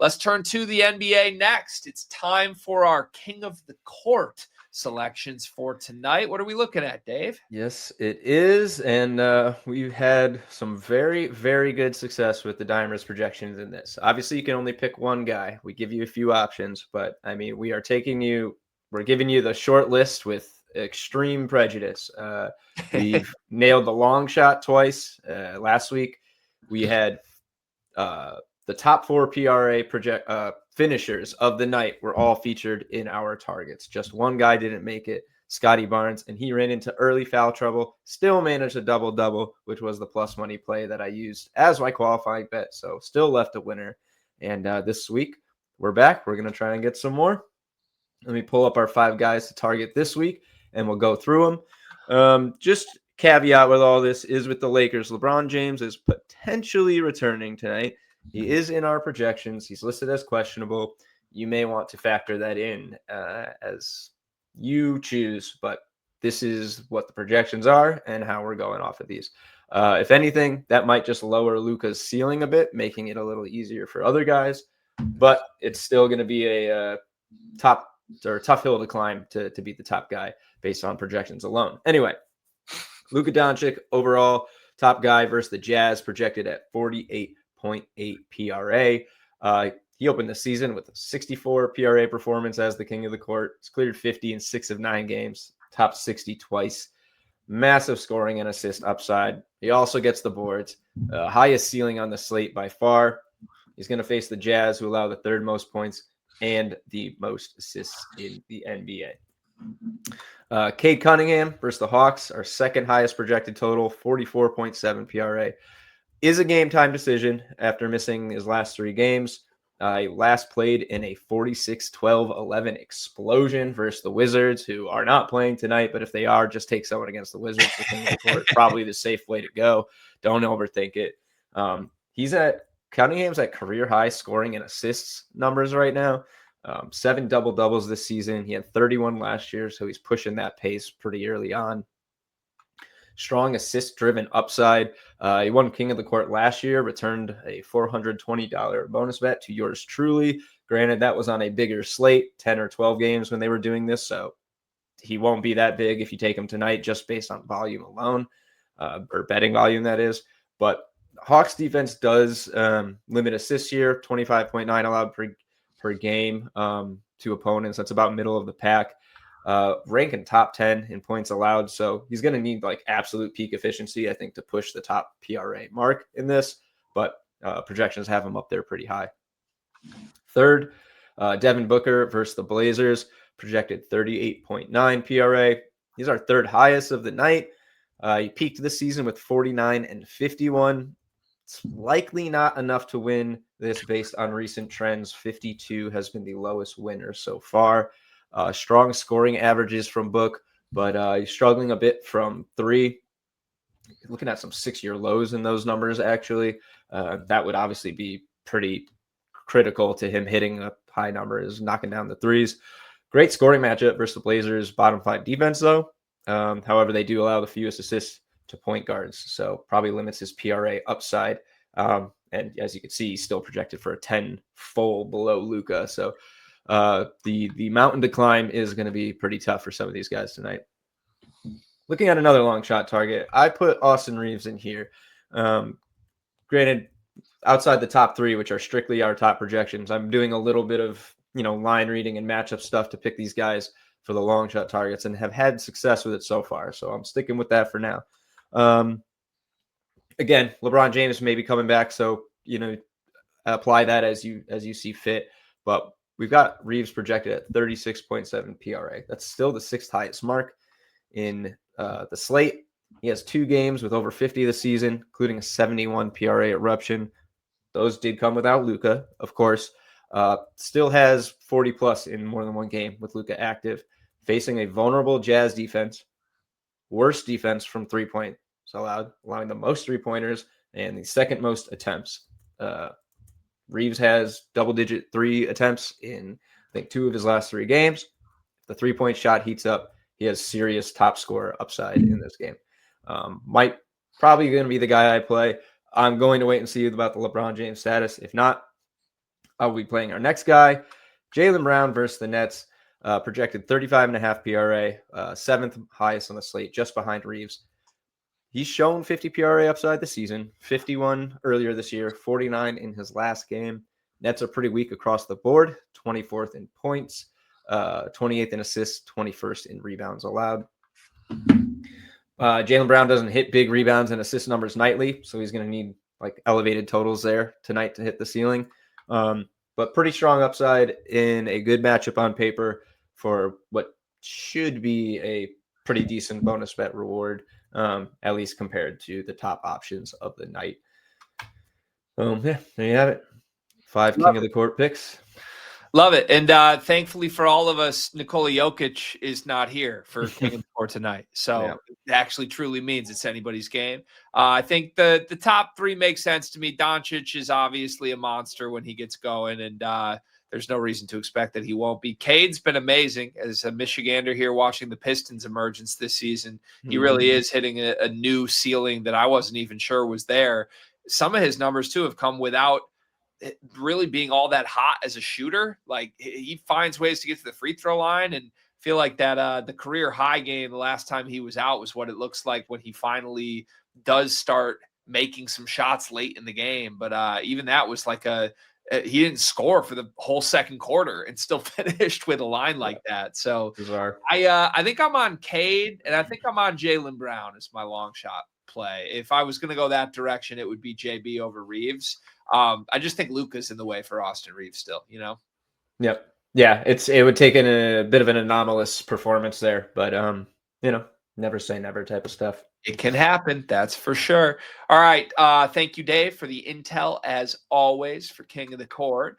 Let's turn to the NBA next. It's time for our King of the Court selections for tonight. What are we looking at, Dave? Yes, it is. And we've had some very, very good success with the Dimers projections in this. Obviously, you can only pick one guy. We give you a few options, but I mean, we're giving you the short list with extreme prejudice. We've nailed the long shot twice. Last week, we had the top 4 PRA finishers of the night were all featured in our targets. Just one guy didn't make it, Scotty Barnes, and he ran into early foul trouble, still managed a double-double, which was the plus money play that I used as my qualifying bet, so still left a winner. And this week, we're back. We're going to try and get some more. Let me pull up our 5 guys to target this week, and we'll go through them. Just caveat with all this is with the Lakers, LeBron James is potentially returning tonight. He is in our projections. He's listed as questionable. You may want to factor that in as you choose, but this is what the projections are and how we're going off of these. If anything, that might just lower Luka's ceiling a bit, making it a little easier for other guys, but it's still going to be a tough hill to climb to be the top guy based on projections alone. Anyway, Luka Doncic, overall top guy versus the Jazz, projected at 48.8 PRA. He opened the season with a 64 PRA performance as the king of the court. He's cleared 50 in 6 of 9 games, top 60 twice. Massive scoring and assist upside. He also gets the boards. Highest ceiling on the slate by far. He's going to face the Jazz, who allow the 3rd most points and the most assists in the NBA. Cade Cunningham versus the Hawks, our 2nd highest projected total, 44.7 PRA. Is a game time decision after missing his last 3 games. He last played in a 46-12-11 explosion versus the Wizards, who are not playing tonight, but if they are, just take someone against the Wizards. The king of the court, probably the safe way to go. Don't overthink it. Cunningham's at career high scoring and assists numbers right now. 7 double-doubles this season. He had 31 last year, so he's pushing that pace pretty early on. Strong assist-driven upside. He won King of the Court last year, returned a $420 bonus bet to yours truly. Granted, that was on a bigger slate, 10 or 12 games when they were doing this, so he won't be that big if you take him tonight just based on volume alone, or betting volume, that is. But Hawks defense does limit assists here, 25.9 allowed per game to opponents. That's about middle of the pack. Ranking top 10 in points allowed. So he's going to need like absolute peak efficiency, I think, to push the top PRA mark in this. But projections have him up there pretty high. 3rd, Devin Booker versus the Blazers, projected 38.9 PRA. He's our 3rd highest of the night. He peaked this season with 49 and 51. It's likely not enough to win this based on recent trends. 52 has been the lowest winner so far. Strong scoring averages from Book, but he's struggling a bit from 3. Looking at some 6-year lows in those numbers, actually. That would obviously be pretty critical to him hitting a high number, is knocking down the 3s. Great scoring matchup versus the Blazers' bottom 5 defense, though. However, they do allow the fewest assists to point guards, so probably limits his PRA upside. And as you can see, he's still projected for a 10 full below Luka. So the mountain to climb is going to be pretty tough for some of these guys tonight. Looking at another long shot target, I put Austin Reeves in here. Granted, outside the top 3, which are strictly our top projections, I'm doing a little bit of line reading and matchup stuff to pick these guys for the long shot targets and have had success with it so far. So I'm sticking with that for now. Again, LeBron James may be coming back, so apply that as you see fit. But we've got Reeves projected at 36.7 PRA. That's still the 6th highest mark in the slate. He has 2 games with over 50 this season, including a 71 PRA eruption. Those did come without Luka, of course. Still has 40 plus in more than one game with Luka active, facing a vulnerable Jazz defense, worst defense from 3-point allowing the most 3-pointers and the 2nd most attempts. Reeves has double-digit 3 attempts in, I think, 2 of his last 3 games. If the 3-point shot heats up, he has serious top scorer upside in this game. Probably going to be the guy I play. I'm going to wait and see about the LeBron James status. If not, I'll be playing our next guy, Jaylen Brown versus the Nets. Projected 35.5 PRA, seventh highest on the slate, just behind Reeves. He's shown 50 PRA upside this season, 51 earlier this year, 49 in his last game. Nets are pretty weak across the board, 24th in points, 28th in assists, 21st in rebounds allowed. Jaylen Brown doesn't hit big rebounds and assist numbers nightly, so he's going to need like elevated totals there tonight to hit the ceiling. But pretty strong upside in a good matchup on paper for what should be a pretty decent bonus bet reward, at least compared to the top options of the night. Yeah, there you have it. 5 King of the Court picks. Love it. And thankfully for all of us, Nikola Jokic is not here for King of the Court tonight. So it actually truly means it's anybody's game. I think the top 3 make sense to me. Doncic is obviously a monster when he gets going, and there's no reason to expect that he won't be. Cade's been amazing as a Michigander here watching the Pistons' emergence this season. He really is hitting a new ceiling that I wasn't even sure was there. Some of his numbers, too, have come without really being all that hot as a shooter. Like, he finds ways to get to the free throw line, and feel like that the career high game the last time he was out was what it looks like when he finally does start making some shots late in the game. But even that was like he didn't score for the whole second quarter and still finished with a line like that. So bizarre. I think I'm on Cade, and I think I'm on Jaylen Brown as my long shot play. If I was going to go that direction, it would be JB over Reeves. I just think Luka's in the way for Austin Reeves still, Yep. Yeah, it would take in a bit of an anomalous performance there, but never say never type of stuff. It can happen, that's for sure. All right, thank you, Dave, for the intel as always for King of the Court.